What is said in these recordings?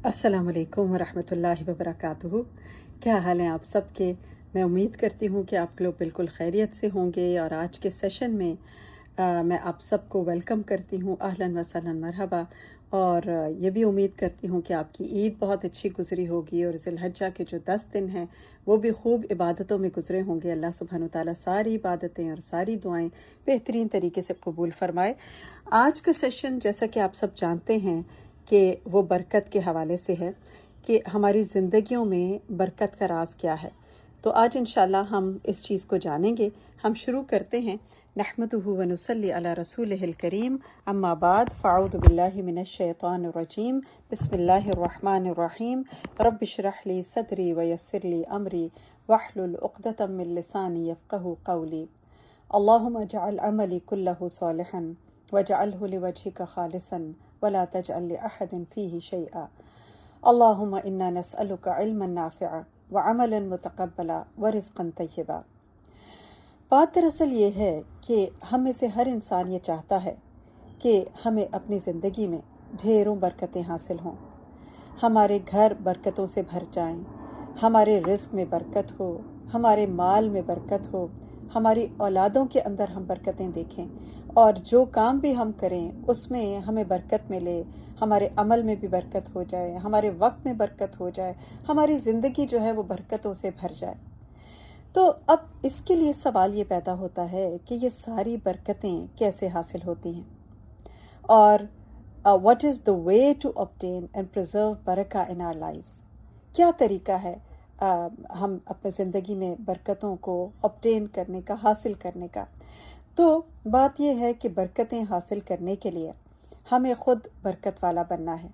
अस्सलाम वालेकुम वरहमतुल्लाहि वबरकातुहू। क्या हाल है आप सब के? मैं उम्मीद करती हूँ कि आप लोग बिल्कुल खैरियत से होंगे। और आज के सेशन में मैं आप सबको वेलकम करती हूँ, अहलन व सहलन मरहबा। और ये भी उम्मीद करती हूँ कि आपकी ईद बहुत अच्छी गुजरी होगी और ज़िलहज्जा के जो 10 दिन हैं वो भी खूब इबादतों में गुजरे होंगे। अल्लाह सुब्हान व तआला सारी इबादतें और सारी दुआएं बेहतरीन तरीके से कबूल फरमाए। आज का सेशन, जैसा कि आप सब जानते हैं, कि वो बरकत के हवाले से है कि हमारी ज़िंदगियों में बरकत का राज क्या है। तो आज इंशाल्लाह हम इस चीज़ को जानेंगे। हम शुरू करते हैं। नहमदुहु व नुसल्ली अला रसूलिहिल करीम, अम्मा बाद, फ़अऊज़ु बिल्लाहि मिनश शैतानिर रजीम, बिस्मिल्लाहिर रहमानिर रहीम, रब्बि इश्रह ली सदरी व यस्सिर ली अमरी वहलुल उक़दतम मिन लिसानी यफ़क़हू क़ौली। अल्लाहुम्मा जअल अमली कुल्लहु सालिहन वजअलहु लिवजहिका खालिसन वला तजअल लिअहदिन फ़ीही शैअ। अल्लाहुम्मा इन्ना नस्अलुका इल्मन नाफ़िअ व अमलन मुतक़ब्बला व रिज़्क़न तय्यबा। बात दरअसल ये है कि हम में से हर इंसान ये चाहता है कि हमें अपनी ज़िंदगी में ढेरों बरकतें हासिल हों, हमारे घर बरकतों से भर जाएं, हमारे रिज़्क़ में बरकत हो, हमारे माल में बरकत हो, हमारी औलादों के अंदर हम बरकतें देखें, और जो काम भी हम करें उसमें हमें बरकत मिले, हमारे अमल में भी बरकत हो जाए, हमारे वक्त में बरकत हो जाए, हमारी ज़िंदगी जो है वो बरकतों से भर जाए। तो अब इसके लिए सवाल ये पैदा होता है कि ये सारी बरकतें कैसे हासिल होती हैं, और what is the way to obtain and preserve बरका इन आवर लाइव्स। क्या तरीका है हम अपने ज़िंदगी में बरकतों को ऑब्टेन करने का, हासिल करने का। तो बात यह है कि बरकतें हासिल करने के लिए हमें ख़ुद बरकत वाला बनना है।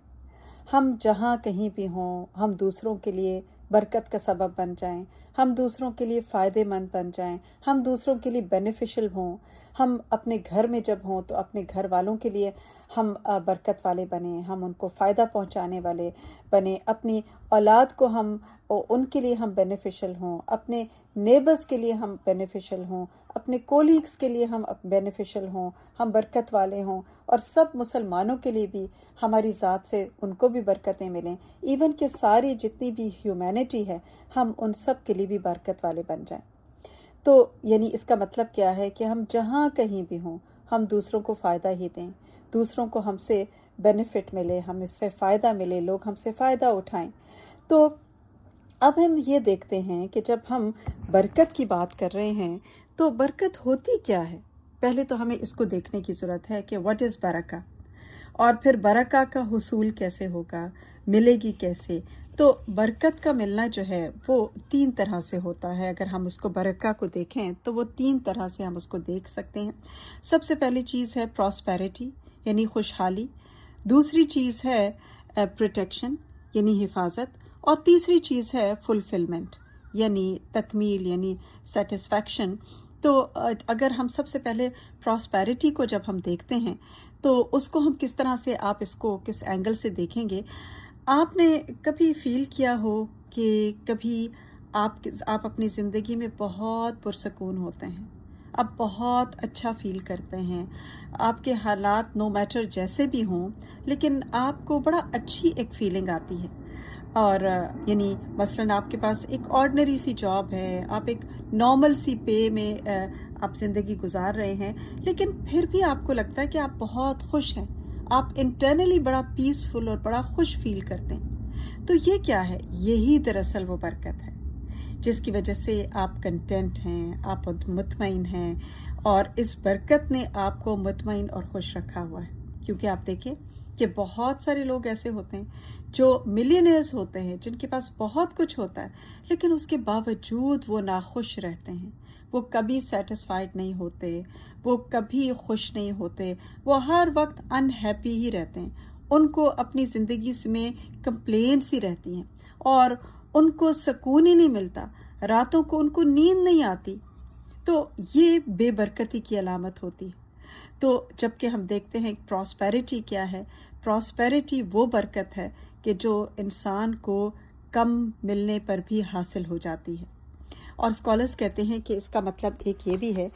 हम जहाँ कहीं भी हों, हम दूसरों के लिए बरकत का सबब बन जाएं, हम दूसरों के लिए फ़ायदेमंद बन जाएं, हम दूसरों के लिए बेनिफिशियल हों। हम अपने घर में जब हों तो अपने घर वालों के लिए हम बरकत वाले बने, हम उनको फ़ायदा पहुंचाने वाले बने, अपनी औलाद को हम उनके लिए हम बेनिफिशियल हों, अपने नेबर्स के लिए हम बेनिफिशियल हों, अपने कोलीग्स के लिए हम बेनिफिशियल हों, हम बरकत वाले हों, और सब मुसलमानों के लिए भी हमारी ज़ात से उनको भी बरकतें मिलें। इवन कि सारी जितनी भी ह्यूमैनिटी है, हम उन सब के लिए भी बरकत वाले बन जाएं। तो यानी इसका मतलब क्या है कि हम जहाँ कहीं भी हों, हम दूसरों को फ़ायदा ही दें, दूसरों को हमसे बेनिफिट मिले, हम इससे फ़ायदा मिले, लोग हमसे फ़ायदा उठाएं। तो अब हम ये देखते हैं कि जब हम बरकत की बात कर रहे हैं तो बरकत होती क्या है। पहले तो हमें इसको देखने की ज़रूरत है कि व्हाट इज़ बरका, और फिर बरका का हुसूल कैसे होगा, मिलेगी कैसे। तो बरकत का मिलना जो है वो 3 तरह से होता है। अगर हम उसको बरका को देखें तो वो 3 तरह से हम उसको देख सकते हैं। सबसे पहली चीज़ है प्रॉस्पेरिटी, यानी खुशहाली। दूसरी चीज़ है प्रोटेक्शन, यानी हिफाजत। और तीसरी चीज़ है फुलफिलमेंट, यानी तकमील, यानी सेटिस्फैक्शन। तो अगर हम सबसे पहले प्रॉस्पेरिटी को जब हम देखते हैं तो उसको हम किस तरह से, आप इसको किस एंगल से देखेंगे। आपने कभी फील किया हो कि कभी आप अपनी ज़िंदगी में बहुत पुरसकून होते हैं, आप बहुत अच्छा फील करते हैं, आपके हालात नो मैटर जैसे भी हों, लेकिन आपको बड़ा अच्छी एक फीलिंग आती है। और यानी मसलन आपके पास एक ऑर्डिनरी सी जॉब है, आप एक नॉर्मल सी पे में आप ज़िंदगी गुजार रहे हैं, लेकिन फिर भी आपको लगता है कि आप बहुत खुश हैं, आप इंटरनली बड़ा पीसफुल और बड़ा खुश फील करते हैं। तो ये क्या है? यही दरअसल वो बरकत है जिसकी वजह से आप कंटेंट हैं, आप मुतमईन हैं, और इस बरकत ने आपको मुतमईन और खुश रखा हुआ है। क्योंकि आप देखें कि बहुत सारे लोग ऐसे होते हैं जो मिलियनेयर्स होते हैं, जिनके पास बहुत कुछ होता है, लेकिन उसके बावजूद वो नाखुश रहते हैं, वो कभी सेटिस्फाइड नहीं होते, वो कभी खुश नहीं होते, वो हर वक्त अनहैप्पी ही रहते हैं। उनको अपनी ज़िंदगी में कंप्लेंट्स ही रहती हैं और उनको सुकून ही नहीं मिलता, रातों को उनको नींद नहीं आती। तो ये बेबरकती की अलामत होती है। तो जबकि हम देखते हैं प्रॉस्पेरिटी क्या है, प्रॉस्पेरिटी वो बरकत है कि जो इंसान को कम मिलने पर भी हासिल हो जाती है। और स्कॉलर्स कहते हैं कि इसका मतलब एक ये भी है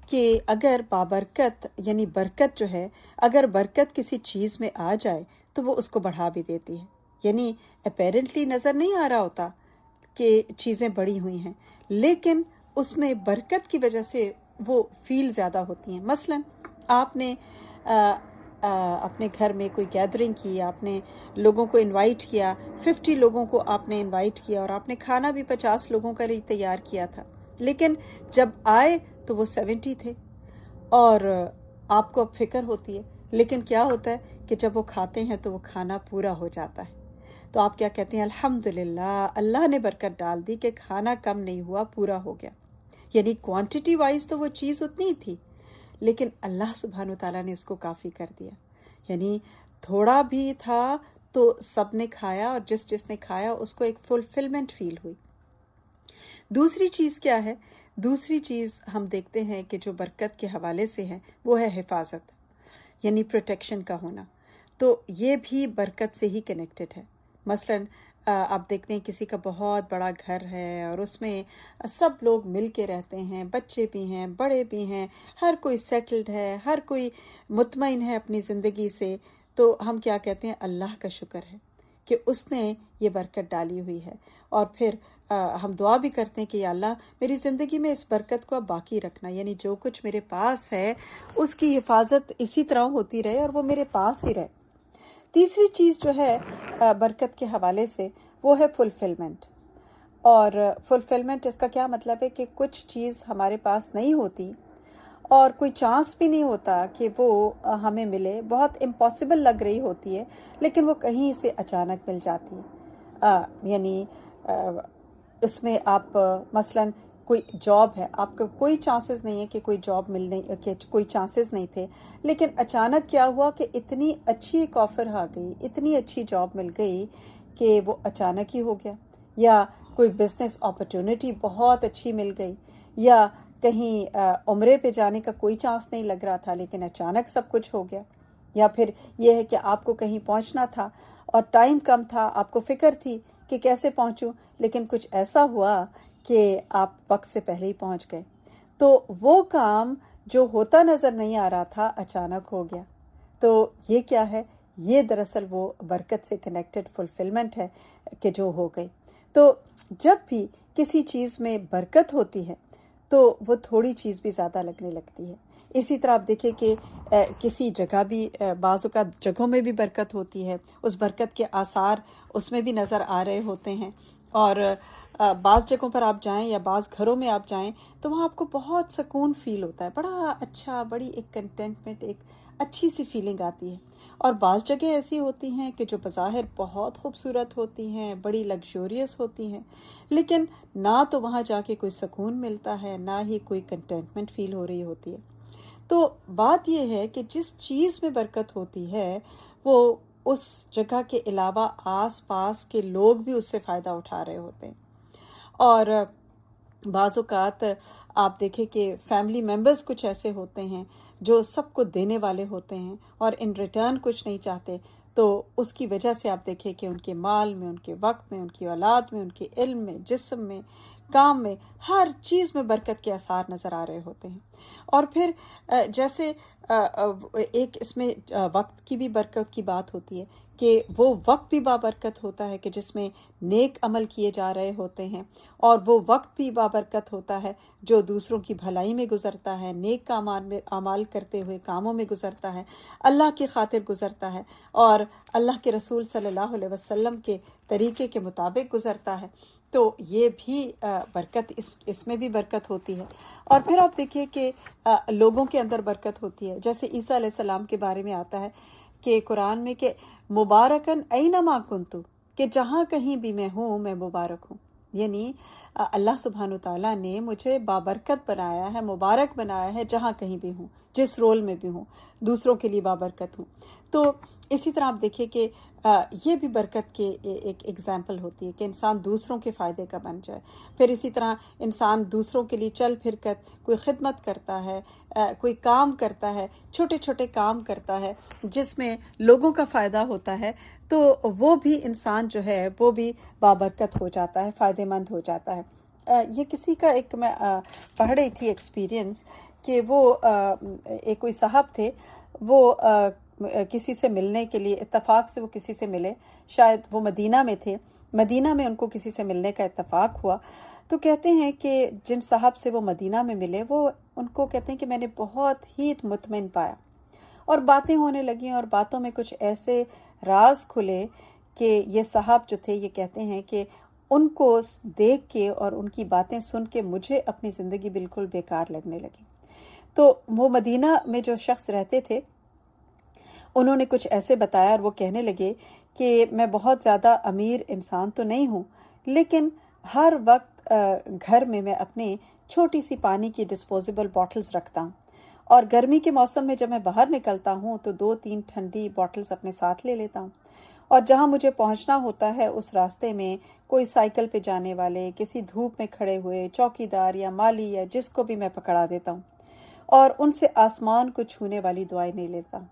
कि अगर बाबरकत यानी बरकत जो है, अगर बरकत किसी चीज़ में आ जाए तो वो उसको बढ़ा भी देती है। یعنی اپیرنٹلی نظر نہیں آ رہا ہوتا کہ چیزیں بڑی ہوئی ہیں، لیکن اس میں برکت کی وجہ سے وہ فیل زیادہ ہوتی ہیں۔ مثلا آپ نے اپنے گھر میں کوئی گیدرنگ کی، آپ نے لوگوں کو انوائٹ کیا، 50 لوگوں کو آپ نے انوائٹ کیا اور آپ نے کھانا بھی 50 لوگوں کا لیے تیار کیا تھا، لیکن جب آئے تو وہ 70 تھے اور آپ کو اب فکر ہوتی ہے، لیکن کیا ہوتا ہے کہ جب وہ کھاتے ہیں تو وہ کھانا پورا ہو جاتا ہے، تو آپ کیا کہتے ہیں؟ الحمدللہ، اللہ نے برکت ڈال دی کہ کھانا کم نہیں ہوا، پورا ہو گیا۔ یعنی کوانٹٹی وائز تو وہ چیز اتنی ہی تھی، لیکن اللہ سبحانہ وتعالیٰ نے اس کو کافی کر دیا۔ یعنی تھوڑا بھی تھا تو سب نے کھایا، اور جس جس نے کھایا اس کو ایک فلفلمنٹ فیل ہوئی۔ دوسری چیز کیا ہے؟ دوسری چیز ہم دیکھتے ہیں کہ جو برکت کے حوالے سے ہے وہ ہے حفاظت، یعنی پروٹیکشن کا ہونا، تو یہ بھی برکت سے ہی کنیکٹڈ ہے۔ مثلاً آپ دیکھتے ہیں کسی کا بہت بڑا گھر ہے اور اس میں سب لوگ مل کے رہتے ہیں، بچے بھی ہیں، بڑے بھی ہیں، ہر کوئی سیٹلڈ ہے، ہر کوئی مطمئن ہے اپنی زندگی سے، تو ہم کیا کہتے ہیں؟ اللہ کا شکر ہے کہ اس نے یہ برکت ڈالی ہوئی ہے۔ اور پھر ہم دعا بھی کرتے ہیں کہ یا اللہ میری زندگی میں اس برکت کو اب باقی رکھنا، یعنی جو کچھ میرے پاس ہے اس کی حفاظت اسی طرح ہوتی رہے اور وہ میرے پاس ہی رہے۔ تیسری چیز جو ہے برکت کے حوالے سے وہ ہے فلفلمنٹ۔ اور فلفلمنٹ اس کا کیا مطلب ہے کہ کچھ چیز ہمارے پاس نہیں ہوتی اور کوئی چانس بھی نہیں ہوتا کہ وہ ہمیں ملے، بہت امپاسبل لگ رہی ہوتی ہے، لیکن وہ کہیں سے اچانک مل جاتی ہے۔ یعنی اس میں آپ مثلاً کوئی جاب ہے، آپ کو کوئی چانسز نہیں ہے کہ کوئی جاب ملنے کے، کوئی چانسز نہیں تھے، لیکن اچانک کیا ہوا کہ اتنی اچھی ایک آفر آ گئی، اتنی اچھی جاب مل گئی کہ وہ اچانک ہی ہو گیا، یا کوئی بزنس اپرچونٹی بہت اچھی مل گئی، یا کہیں عمرے پہ جانے کا کوئی چانس نہیں لگ رہا تھا لیکن اچانک سب کچھ ہو گیا، یا پھر یہ ہے کہ آپ کو کہیں پہنچنا تھا اور ٹائم کم تھا، آپ کو فکر تھی کہ کیسے پہنچوں، لیکن کچھ ایسا ہوا کہ آپ وقت سے پہلے ہی پہنچ گئے، تو وہ کام جو ہوتا نظر نہیں آ رہا تھا اچانک ہو گیا۔ تو یہ کیا ہے؟ یہ دراصل وہ برکت سے کنیکٹڈ فلفلمنٹ ہے کہ جو ہو گئی۔ تو جب بھی کسی چیز میں برکت ہوتی ہے تو وہ تھوڑی چیز بھی زیادہ لگنے لگتی ہے۔ اسی طرح آپ دیکھیں کہ کسی جگہ بھی بعض اوقات جگہوں میں بھی برکت ہوتی ہے، اس برکت کے آثار اس میں بھی نظر آ رہے ہوتے ہیں، اور بعض جگہوں پر آپ جائیں یا بعض گھروں میں آپ جائیں تو وہاں آپ کو بہت سکون فیل ہوتا ہے، بڑا اچھا، بڑی ایک کنٹینٹمنٹ، ایک اچھی سی فیلنگ آتی ہے۔ اور بعض جگہیں ایسی ہوتی ہیں کہ جو بظاہر بہت خوبصورت ہوتی ہیں، بڑی لگژوریس ہوتی ہیں، لیکن نہ تو وہاں جا کے کوئی سکون ملتا ہے، نہ ہی کوئی کنٹینٹمنٹ فیل ہو رہی ہوتی ہے۔ تو بات یہ ہے کہ جس چیز میں برکت ہوتی ہے وہ اس جگہ کے علاوہ آس پاس کے لوگ بھی اس سے فائدہ اٹھا رہے ہوتے ہیں۔ اور بعض اوقات آپ دیکھیں کہ فیملی ممبرز کچھ ایسے ہوتے ہیں جو سب کو دینے والے ہوتے ہیں اور ان ریٹرن کچھ نہیں چاہتے، تو اس کی وجہ سے آپ دیکھیں کہ ان کے مال میں، ان کے وقت میں، ان کی اولاد میں، ان کے علم میں، جسم میں، کام میں، ہر چیز میں برکت کے آثار نظر آ رہے ہوتے ہیں۔ اور پھر جیسے ایک اس میں وقت کی بھی برکت کی بات ہوتی ہے کہ وہ وقت بھی بابرکت ہوتا ہے کہ جس میں نیک عمل کیے جا رہے ہوتے ہیں، اور وہ وقت بھی بابرکت ہوتا ہے جو دوسروں کی بھلائی میں گزرتا ہے، نیک اعمال کرتے ہوئے کاموں میں گزرتا ہے، اللہ کی خاطر گزرتا ہے، اور اللہ کے رسول صلی اللہ علیہ وسلم کے طریقے کے مطابق گزرتا ہے۔ تو یہ بھی برکت، اس میں بھی برکت ہوتی ہے۔ اور پھر آپ دیکھیے کہ لوگوں کے اندر برکت ہوتی ہے، جیسے عیسیٰ علیہ السلام کے بارے میں آتا ہے کہ قرآن میں کہ مبارکن اینما کنتو، کہ جہاں کہیں بھی میں ہوں میں مبارک ہوں، یعنی اللہ سبحانہ وتعالیٰ نے مجھے بابرکت بنایا ہے، مبارک بنایا ہے، جہاں کہیں بھی ہوں، جس رول میں بھی ہوں، دوسروں کے لیے بابرکت ہوں۔ تو اسی طرح آپ دیکھیں کہ یہ بھی برکت کے ایک ایگزامپل ہوتی ہے کہ انسان دوسروں کے فائدے کا بن جائے۔ پھر اسی طرح انسان دوسروں کے لیے چل پھر کر کوئی خدمت کرتا ہے، کوئی کام کرتا ہے، چھوٹے چھوٹے کام کرتا ہے جس میں لوگوں کا فائدہ ہوتا ہے، تو وہ بھی انسان جو ہے وہ بھی بابرکت ہو جاتا ہے، فائدہ مند ہو جاتا ہے۔ یہ کسی کا ایک میں پڑھ رہی تھی ایکسپیرینس کہ وہ ایک کوئی صاحب تھے، وہ किसी से मिलने के लिए इत्तेफाक से वो किसी से मिले, शायद वो मदीना में थे, मदीना में उनको किसी से मिलने का इत्तेफाक हुआ। तो कहते हैं कि जिन साहब से वो मदीना में मिले, वो उनको कहते हैं कि मैंने बहुत ही मुतमईन पाया, और बातें होने लगीं, और बातों में कुछ ऐसे राज खुले कि ये साहब जो थे ये कहते हैं कि उनको देख के और उनकी बातें सुन के मुझे अपनी ज़िंदगी बिल्कुल बेकार लगने लगी। तो वो मदीना में जो शख्स रहते थे उन्होंने कुछ ऐसे बताया, और वो कहने लगे कि मैं बहुत ज़्यादा अमीर इंसान तो नहीं हूँ, लेकिन हर वक्त घर में मैं अपनी छोटी सी पानी की डिस्पोजेबल बॉटल्स रखता हूँ, और गर्मी के मौसम में जब मैं बाहर निकलता हूँ तो 2-3 ठंडी बॉटल्स अपने साथ ले लेता हूँ, और जहाँ मुझे पहुँचना होता है उस रास्ते में कोई साइकिल पे जाने वाले, किसी धूप में खड़े हुए चौकीदार या माली या जिसको भी मैं पकड़ा देता हूँ, और उनसे आसमान को छूने वाली दुआएं नहीं लेता हूँ।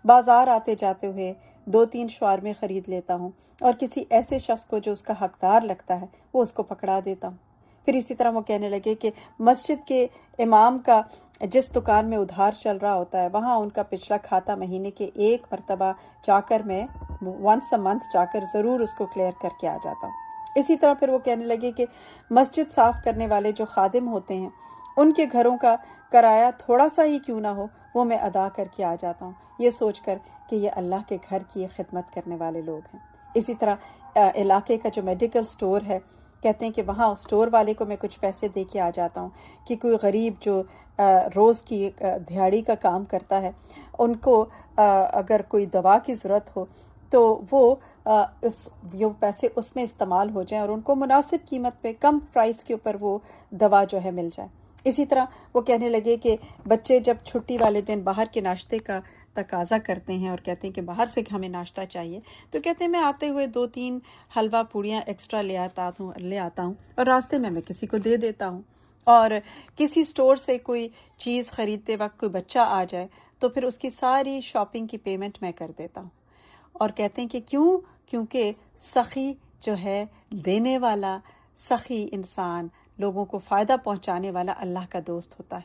बाज़ार आते जाते हुए 2-3 शवारमे ख़रीद लेता हूँ, और किसी ऐसे शख्स को जो उसका हकदार लगता है वो उसको पकड़ा देता हूँ। फिर इसी तरह वो कहने लगे कि मस्जिद के इमाम का जिस दुकान में उधार चल रहा होता है, वहाँ उनका पिछला खाता महीने के एक मरतबा जाकर मैं वंस अ मंथ जाकर ज़रूर उसको क्लियर करके आ जाता हूँ। इसी तरह फिर वो कहने लगे कि मस्जिद साफ़ करने वाले जो खादिम होते हैं, उनके घरों का किराया थोड़ा सा ही क्यों ना हो, वो मैं अदा करके आ जाता हूँ, ये सोचकर कि ये अल्लाह के घर की खिदमत करने वाले लोग हैं। इसी तरह इलाके का जो मेडिकल स्टोर है, कहते हैं कि वहाँ स्टोर वाले को मैं कुछ पैसे दे के आ जाता हूँ कि कोई गरीब जो रोज़ की दिहाड़ी का काम करता है, उनको अगर कोई दवा की ज़रूरत हो तो वो ये पैसे उसमें इस्तेमाल हो जाएं, और उनको मुनासिब कीमत पे कम प्राइस के ऊपर वो दवा जो है मिल जाए। इसी तरह वो कहने लगे कि बच्चे जब छुट्टी वाले दिन बाहर के नाश्ते का तकाजा करते हैं और कहते हैं कि बाहर से हमें नाश्ता चाहिए, तो कहते हैं मैं आते हुए 2-3 हलवा पूड़ियाँ एक्स्ट्रा ले आता हूँ और रास्ते में मैं किसी को दे देता हूँ। और किसी स्टोर से कोई चीज़ ख़रीदते वक्त कोई बच्चा आ जाए तो फिर उसकी सारी शॉपिंग की पेमेंट मैं कर देता हूँ। और कहते हैं कि क्योंकि सखी जो है, देने वाला सखी इंसान, लोगों को फ़ायदा पहुंचाने वाला अल्लाह का दोस्त होता है,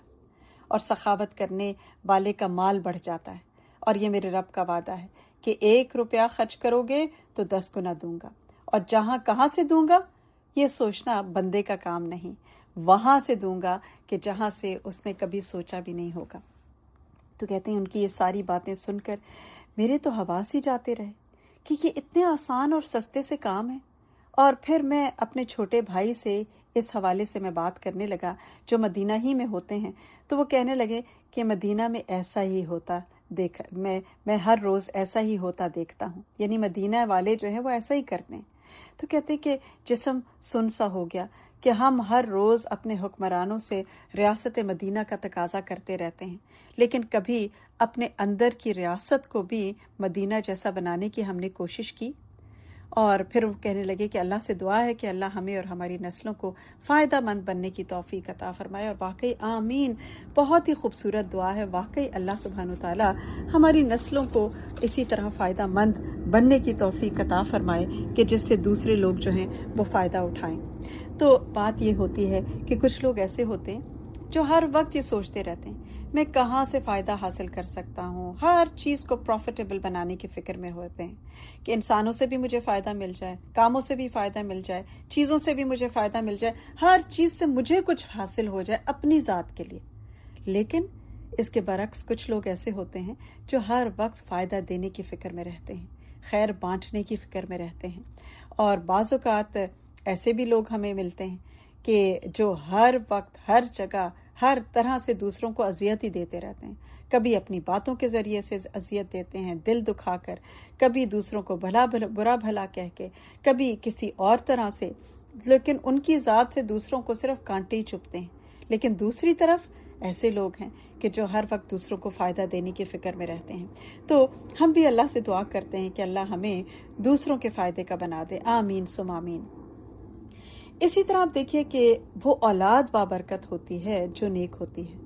और सखावत करने वाले का माल बढ़ जाता है। और ये मेरे रब का वादा है कि 1 रुपया खर्च करोगे तो 10 गुना दूंगा, और कहाँ से दूंगा ये सोचना बंदे का काम नहीं, वहाँ से दूंगा कि जहाँ से उसने कभी सोचा भी नहीं होगा। तो कहते हैं उनकी ये सारी बातें सुनकर मेरे तो हवास ही जाते रहे कि ये इतने आसान और सस्ते से काम है। और फिर मैं अपने छोटे भाई से इस हवाले से मैं बात करने लगा जो मदीना ही में होते हैं। तो वो कहने लगे कि मदीना में ऐसा ही होता मैं हर रोज़ ऐसा ही होता देखता हूँ, यानी मदीना वाले जो है वो ऐसा ही करते हैं। तो कहते कि जिस्म सुन सा हो गया कि हम हर रोज़ अपने हुक्मरानों से रियासत मदीना का तकाजा करते रहते हैं, लेकिन कभी अपने अंदर की रियासत को भी मदीना जैसा बनाने की हमने कोशिश की। और फिर वो कहने लगे कि अल्लाह से दुआ है कि अल्लाह हमें और हमारी नस्लों को फ़ायदा मंद बनने की तौफीक अता फरमाए। और वाकई आमीन, बहुत ही खूबसूरत दुआ है। वाकई अल्लाह सुब्हानहू तआला हमारी नस्लों को इसी तरह फ़ायदा मंद बनने की तौफीक अता फरमाए कि जिससे दूसरे लोग जो हैं वो फ़ायदा उठाएं। तो बात ये होती है कि कुछ लोग ऐसे होते हैं जो हर वक्त ये सोचते रहते हैं मैं कहाँ से फ़ायदा हासिल कर सकता हूँ, हर चीज़ को प्रॉफिटेबल बनाने की फ़िक्र में होते हैं कि इंसानों से भी मुझे फ़ायदा मिल जाए, कामों से भी फ़ायदा मिल जाए, चीज़ों से भी मुझे फ़ायदा मिल जाए, हर चीज़ से मुझे कुछ हासिल हो जाए अपनी ज़ात के लिए। लेकिन इसके बरक्स कुछ लोग ऐसे होते हैं जो हर वक्त फ़ायदा देने की फ़िक्र में रहते हैं, खैर बांटने की फ़िक्र में रहते हैं। और बाज़ औक़ात ऐसे भी लोग हमें मिलते हैं कि जो हर वक्त हर जगह हर तरह से दूसरों को अजियत ही देते रहते हैं। कभी अपनी बातों के ज़रिए से अजियत देते हैं दिल दुखाकर, कभी दूसरों को बुरा भला कह के, कभी किसी और तरह से, लेकिन उनकी ज़ात से दूसरों को सिर्फ कांटे ही चुभते हैं। लेकिन दूसरी तरफ ऐसे लोग हैं कि जो हर वक्त दूसरों को फ़ायदा देने की फ़िक्र में रहते हैं। तो हम भी अल्लाह से दुआ करते हैं कि अल्लाह हमें दूसरों के फ़ायदे का बना दे, आमीन सुम आमीन। इसी तरह आप देखिए कि वो औलाद बाबरकत होती है जो नेक होती है,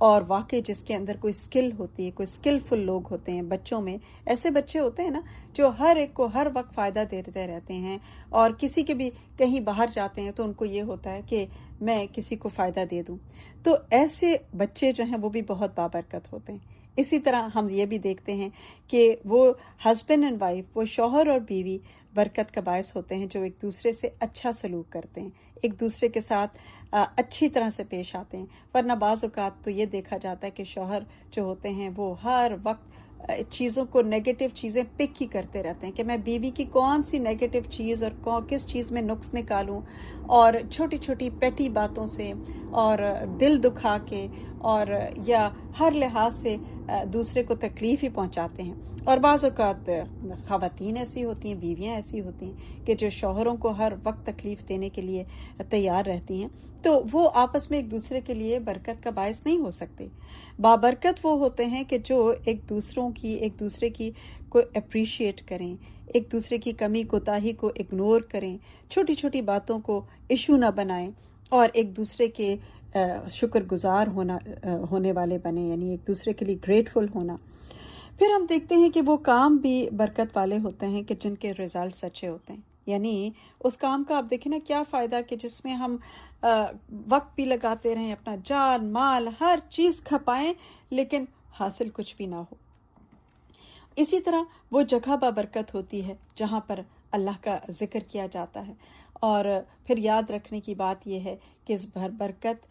और वाकई जिसके अंदर कोई स्किल होती है, कोई स्किलफुल लोग होते हैं। बच्चों में ऐसे बच्चे होते हैं ना जो हर एक को हर वक्त फ़ायदा देते रहते हैं, और किसी के भी कहीं बाहर जाते हैं तो उनको ये होता है कि मैं किसी को फ़ायदा दे दूं। तो ऐसे बच्चे जो हैं वो भी बहुत बाबरकत होते हैं। इसी तरह हम ये भी देखते हैं कि वो हस्बैंड एंड वाइफ, वो शौहर और बीवी बरकत का बायस होते हैं जो एक दूसरे से अच्छा सलूक करते हैं, एक दूसरे के साथ अच्छी तरह से पेश आते हैं। वरना बाज़ औक़ात तो ये देखा जाता है कि शौहर जो होते हैं वो हर वक्त चीज़ों को, नेगेटिव चीज़ें पिक ही करते रहते हैं कि मैं बीवी की कौन सी नेगेटिव चीज़ और किस चीज़ में नुक्स निकालूं, और छोटी छोटी पेटी बातों से और दिल दुखा के और या हर लिहाज से दूसरे को तकलीफ़ ही पहुंचाते हैं। और बाज़ औक़ात ख़वातीन ऐसी होती हैं, बीवियां ऐसी होती हैं कि जो शौहरों को हर वक्त तकलीफ़ देने के लिए तैयार रहती हैं, तो वो आपस में एक दूसरे के लिए बरकत का बायस नहीं हो सकते। बाबरकत वो होते हैं कि जो एक दूसरे की को अप्रिशिएट करें, एक दूसरे की कमी कोताही को इग्नोर करें, छोटी छोटी बातों को इशू ना बनाएं और एक दूसरे के शुक्रगुजार होने वाले बने, यानी एक दूसरे के लिए ग्रेटफुल होना। फिर हम देखते हैं कि वो काम भी बरकत वाले होते हैं कि जिनके रिजल्ट्स अच्छे होते हैं। यानी उस काम का आप देखें ना, क्या फ़ायदा कि जिसमें हम वक्त भी लगाते रहें, अपना जान माल हर चीज़ खपाएं, लेकिन हासिल कुछ भी ना हो। इसी तरह वो जगह बाबरकत होती है जहाँ पर अल्लाह का जिक्र किया जाता है। और फिर याद रखने की बात यह है कि इस बरकत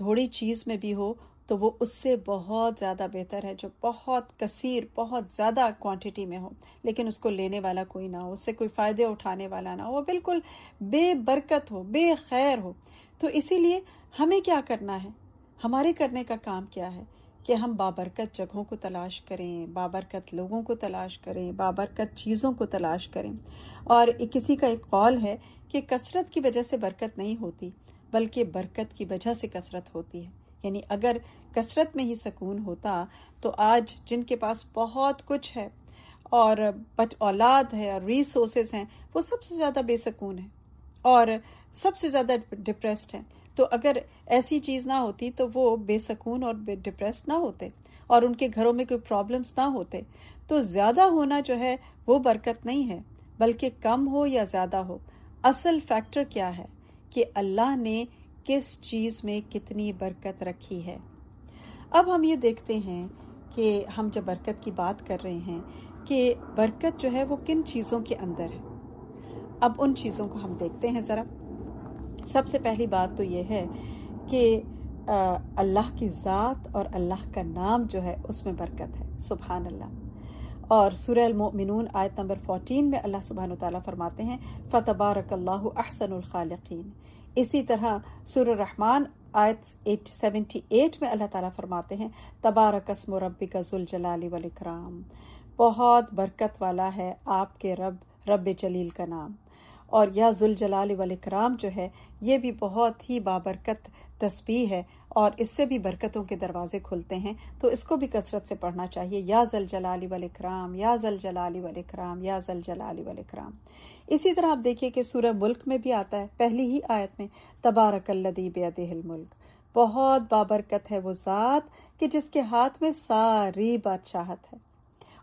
थोड़ी चीज़ में भी हो तो वो उससे बहुत ज़्यादा बेहतर है जो बहुत कसीर, बहुत ज़्यादा क्वांटिटी में हो, लेकिन उसको लेने वाला कोई ना हो, उससे कोई फ़ायदे उठाने वाला ना हो, वो बिल्कुल बेबरकत हो, बेखैर हो। तो इसीलिए हमें क्या करना है, हमारे करने का काम क्या है कि हम बाबरकत जगहों को तलाश करें, बाबरकत लोगों को तलाश करें, बाबरकत चीज़ों को तलाश करें। और किसी का एक कौल है कि कसरत की वजह से बरकत नहीं होती, बल्कि बरकत की वजह से कसरत होती है। यानी अगर कसरत में ही सुकून होता तो आज जिनके पास बहुत कुछ है और औलाद है और रिसोर्सेज हैं, वो सबसे ज़्यादा बेसुकून है और सबसे ज़्यादा डिप्रेस्ड हैं। तो अगर ऐसी चीज़ ना होती तो वो बेसुकून और डिप्रेस्ड ना होते और उनके घरों में कोई प्रॉब्लम्स ना होते। तो ज़्यादा होना जो है वो बरकत नहीं है, बल्कि कम हो या ज़्यादा हो, असल फैक्टर क्या है कि अल्लाह ने किस चीज़ में कितनी बरकत रखी है। अब हम ये देखते हैं कि हम जब बरकत की बात कर रहे हैं कि बरकत जो है वो किन चीज़ों के अंदर है। अब उन चीज़ों को हम देखते हैं ज़रा। सबसे पहली बात तो ये है कि अल्लाह की ज़ात और अल्लाह का नाम जो है उसमें बरकत है। सुभान अल्लाह। और सूरह अल-मोमिनून आयत नंबर 14 में अल्लाह सुब्हानहू तआला फरमाते हैं फ़तबारकल्लाहु अहसनुल खालिकीन। इसी तरह सूरह रहमान आयत 78 में अल्लाह ताला फरमाते हैं तबारकस्मु रब्बिका ज़ुल जलाली वल इकराम। बहुत बरकत वाला है आपके रब जलील का नाम। और या ज़ुल जलाली वल इकराम जो है ये भी बहुत ही बाबरकत तस्बीह है और इससे भी बरकतों के दरवाजे खुलते हैं, तो इसको भी कसरत से पढ़ना चाहिए। या ज़ल जलाली वल इकराम, या ज़ल जलाली वल इकराम, या ज़ल जलाली वल इकराम। इसी तरह आप देखिए कि सूरह मुल्क में भी आता है, पहली ही आयत में तबारकल्लज़ी बियदिहिल मुल्क। बहुत बाबरकत है वो ज़ात कि जिसके हाथ में सारी बादशाहत है।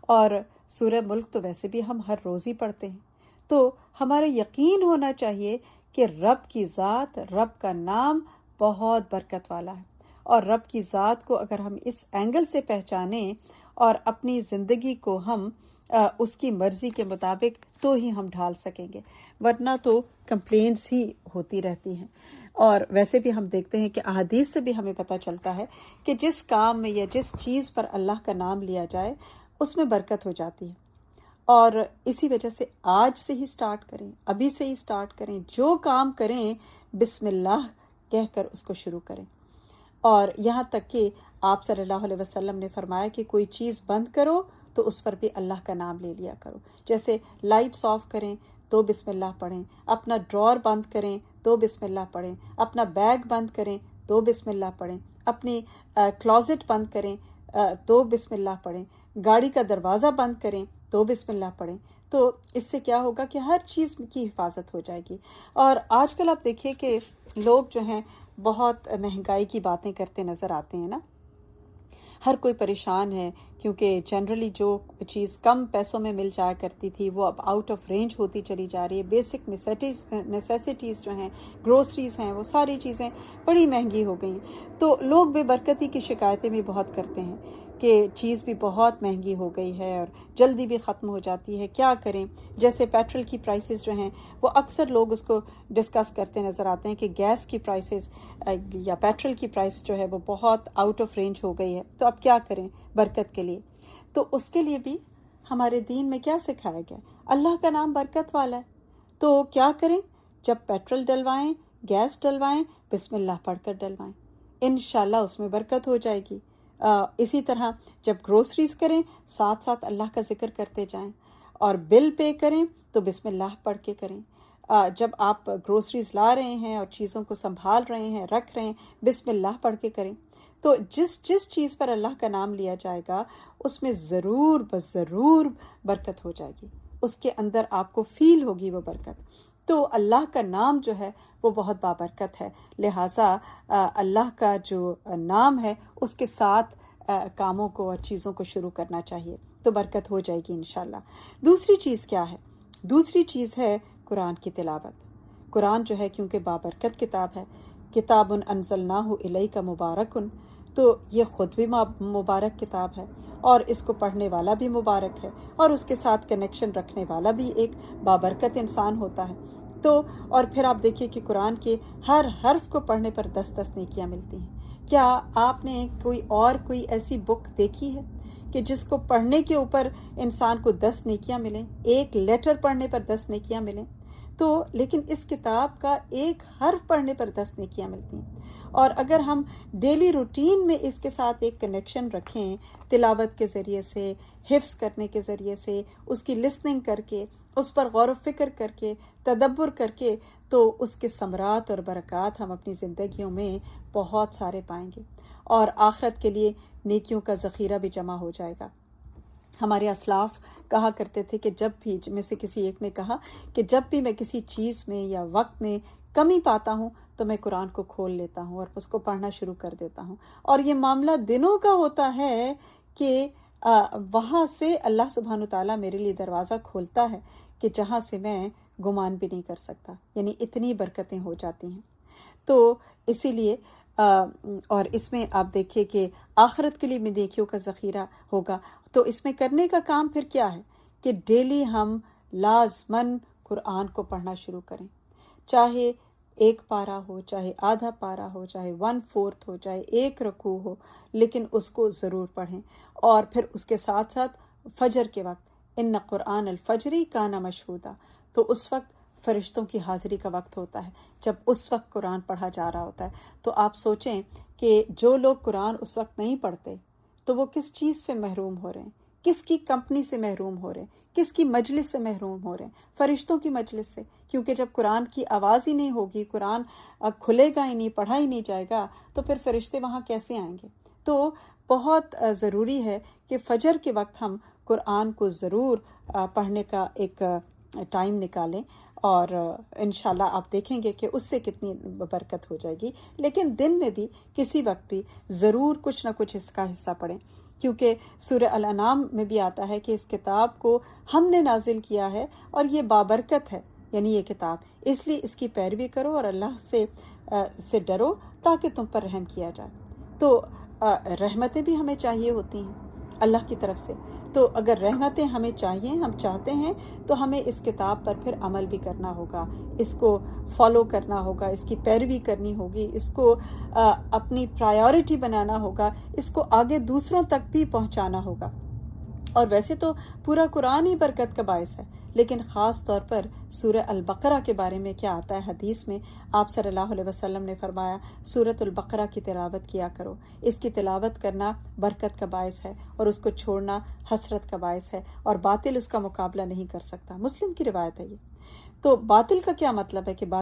और सूरह मुल्क तो वैसे भी हम हर रोज़ ही पढ़ते हैं, तो हमारा यकीन होना चाहिए कि रब की ज़ात, रब का नाम बहुत बरकत वाला है। और रब की ज़ात को अगर हम इस एंगल से पहचानें और अपनी ज़िंदगी को हम उसकी मर्ज़ी के मुताबिक तो ही हम ढाल सकेंगे, वरना तो कंप्लेंट्स ही होती रहती हैं। और वैसे भी हम देखते हैं कि अहादीस से भी हमें पता चलता है कि जिस काम में या जिस चीज़ पर अल्लाह का नाम लिया जाए उसमें बरकत हो जाती है। और इसी वजह से आज से ही स्टार्ट करें, अभी से ही स्टार्ट करें, जो काम करें बिस्मिल्लाह कहकर उसको शुरू करें। और यहाँ तक कि आप सल्लल्लाहु अलैहि वसल्लम ने फरमाया कि कोई चीज़ बंद करो तो उस पर भी अल्लाह का नाम ले लिया करो। जैसे लाइट्स ऑफ करें तो बिस्मिल्लाह पढ़ें, अपना ड्रॉर बंद करें तो बिस्मिल्लाह पढ़ें, अपना बैग बंद करें तो बिस्मिल्लाह पढ़ें, अपनी क्लोजेट बंद करें तो बिस्मिल्लाह पढ़ें, गाड़ी का दरवाज़ा बंद करें तो बिस्मिल्लाह पढ़ें। तो इससे क्या होगा कि हर चीज़ की हिफाजत हो जाएगी। और आजकल आप देखिए कि लोग जो हैं बहुत महंगाई की बातें करते नज़र आते हैं ना, हर कोई परेशान है क्योंकि जनरली जो चीज़ कम पैसों में मिल जाया करती थी वो अब आउट ऑफ रेंज होती चली जा रही है। बेसिक नेसेसिटीज़ जो हैं, ग्रोसरीज़ हैं, वो सारी चीज़ें बड़ी महंगी हो गई हैं। तो लोग बेबरकती की शिकायतें भी बहुत करते हैं کہ چیز بھی بہت مہنگی ہو گئی ہے اور جلدی بھی ختم ہو جاتی ہے، کیا کریں؟ جیسے پیٹرول کی پرائسز جو ہیں وہ اکثر لوگ اس کو ڈسکس کرتے نظر آتے ہیں کہ گیس کی پرائسز یا پیٹرول کی پرائس جو ہے وہ بہت آؤٹ آف رینج ہو گئی ہے، تو اب کیا کریں برکت کے لیے؟ تو اس کے لیے بھی ہمارے دین میں کیا سکھایا گیا؟ اللہ کا نام برکت والا ہے، تو کیا کریں؟ جب پیٹرول ڈلوائیں، گیس ڈلوائیں، بسم اللہ پڑھ کر ڈلوائیں، انشاءاللہ اس میں برکت ہو جائے گی۔ اسی طرح جب گروسریز کریں ساتھ ساتھ اللہ کا ذکر کرتے جائیں، اور بل پے کریں تو بسم اللہ پڑھ کے کریں۔ جب آپ گروسریز لا رہے ہیں اور چیزوں کو سنبھال رہے ہیں، رکھ رہے ہیں، بسم اللہ پڑھ کے کریں۔ تو جس چیز پر اللہ کا نام لیا جائے گا اس میں ضرور ضرور برکت ہو جائے گی، اس کے اندر آپ کو فیل ہوگی وہ برکت۔ تو اللہ کا نام جو ہے وہ بہت بابرکت ہے، لہٰذا اللہ کا جو نام ہے اس کے ساتھ کاموں کو اور چیزوں کو شروع کرنا چاہیے، تو برکت ہو جائے گی انشاءاللہ۔ دوسری چیز کیا ہے؟ دوسری چیز ہے قرآن کی تلاوت۔ قرآن جو ہے کیونکہ بابرکت کتاب ہے، کتاب انزلناہ الیک مبارک، تو یہ خود بھی مبارک کتاب ہے اور اس کو پڑھنے والا بھی مبارک ہے، اور اس کے ساتھ کنیکشن رکھنے والا بھی ایک بابرکت انسان ہوتا ہے۔ تو اور پھر آپ دیکھیے کہ قرآن کے ہر حرف کو پڑھنے پر 10 نیکیاں ملتی ہیں۔ کیا آپ نے کوئی ایسی بک دیکھی ہے کہ جس کو پڑھنے کے اوپر انسان کو 10 نیکیاں ملیں، ایک لیٹر پڑھنے پر 10 نیکیاں ملیں؟ تو لیکن اس کتاب کا ایک حرف پڑھنے پر 10 نیکیاں ملتی ہیں، اور اگر ہم ڈیلی روٹین میں اس کے ساتھ ایک کنیکشن رکھیں، تلاوت کے ذریعے سے، حفظ کرنے کے ذریعے سے، اس کی لسننگ کر کے، اس پر غور و فکر کر کے، تدبر کر کے، تو اس کے ثمرات اور برکات ہم اپنی زندگیوں میں بہت سارے پائیں گے، اور آخرت کے لیے نیکیوں کا ذخیرہ بھی جمع ہو جائے گا۔ ہمارے اسلاف کہا کرتے تھے کہ جب بھی، میں سے کسی ایک نے کہا کہ جب بھی میں کسی چیز میں یا وقت میں کمی پاتا ہوں تو میں قرآن کو کھول لیتا ہوں اور اس کو پڑھنا شروع کر دیتا ہوں، اور یہ معاملہ دنوں کا ہوتا ہے کہ وہاں سے اللہ سبحانہ وتعالیٰ میرے لیے دروازہ کھولتا ہے کہ جہاں سے میں گمان بھی نہیں کر سکتا، یعنی اتنی برکتیں ہو جاتی ہیں۔ تو اسی لیے اور اس میں آپ دیکھیے کہ آخرت کے لیے بھی نیکیوں کا ذخیرہ ہوگا، تو اس میں کرنے کا کام پھر کیا ہے کہ ڈیلی ہم لازماً قرآن کو پڑھنا شروع کریں، چاہے 1 پارہ ہو، چاہے آدھا پارہ ہو، چاہے 1/4 ہو، چاہے 1 رکوع ہو، لیکن اس کو ضرور پڑھیں۔ اور پھر اس کے ساتھ ساتھ فجر کے وقت، ان قرآن الفجر کان مشہودا، تو اس وقت فرشتوں کی حاضری کا وقت ہوتا ہے، جب اس وقت قرآن پڑھا جا رہا ہوتا ہے۔ تو آپ سوچیں کہ جو لوگ قرآن اس وقت نہیں پڑھتے تو وہ کس چیز سے محروم ہو رہے ہیں، کس کی کمپنی سے محروم ہو رہے ہیں، کس کی مجلس سے محروم ہو رہے ہیں؟ فرشتوں کی مجلس سے، کیونکہ جب قرآن کی آواز ہی نہیں ہوگی، قرآن کھلے گا ہی نہیں، پڑھا ہی نہیں جائے گا، تو پھر فرشتے وہاں کیسے آئیں گے؟ تو بہت ضروری ہے کہ فجر کے وقت ہم قرآن کو ضرور پڑھنے کا ایک ٹائم نکالیں، اور انشاءاللہ آپ دیکھیں گے کہ اس سے کتنی برکت ہو جائے گی۔ لیکن دن میں بھی کسی وقت بھی ضرور کچھ نہ کچھ اس کا حصہ پڑھیں، کیونکہ سورہ الانعام میں بھی آتا ہے کہ اس کتاب کو ہم نے نازل کیا ہے اور یہ بابرکت ہے، یعنی یہ کتاب، اس لیے اس کی پیروی کرو اور اللہ سے ڈرو تاکہ تم پر رحم کیا جائے۔ تو رحمتیں بھی ہمیں چاہیے ہوتی ہیں اللہ کی طرف سے، تو اگر رحمتیں ہمیں چاہیے، ہم چاہتے ہیں، تو ہمیں اس کتاب پر پھر عمل بھی کرنا ہوگا، اس کو فالو کرنا ہوگا، اس کی پیروی کرنی ہوگی، اس کو اپنی پرائیورٹی بنانا ہوگا، اس کو آگے دوسروں تک بھی پہنچانا ہوگا۔ اور ویسے تو پورا قرآن ہی برکت کا باعث ہے، لیکن خاص طور پر سورہ البقرہ کے بارے میں کیا آتا ہے حدیث میں، آپ صلی اللہ علیہ وسلم نے فرمایا سورۃ البقرہ کی تلاوت کیا کرو، اس کی تلاوت کرنا برکت کا باعث ہے اور اس کو چھوڑنا حسرت کا باعث ہے، اور باطل اس کا مقابلہ نہیں کر سکتا۔ مسلم کی روایت ہے یہ۔ تو باطل کا کیا مطلب ہے کہ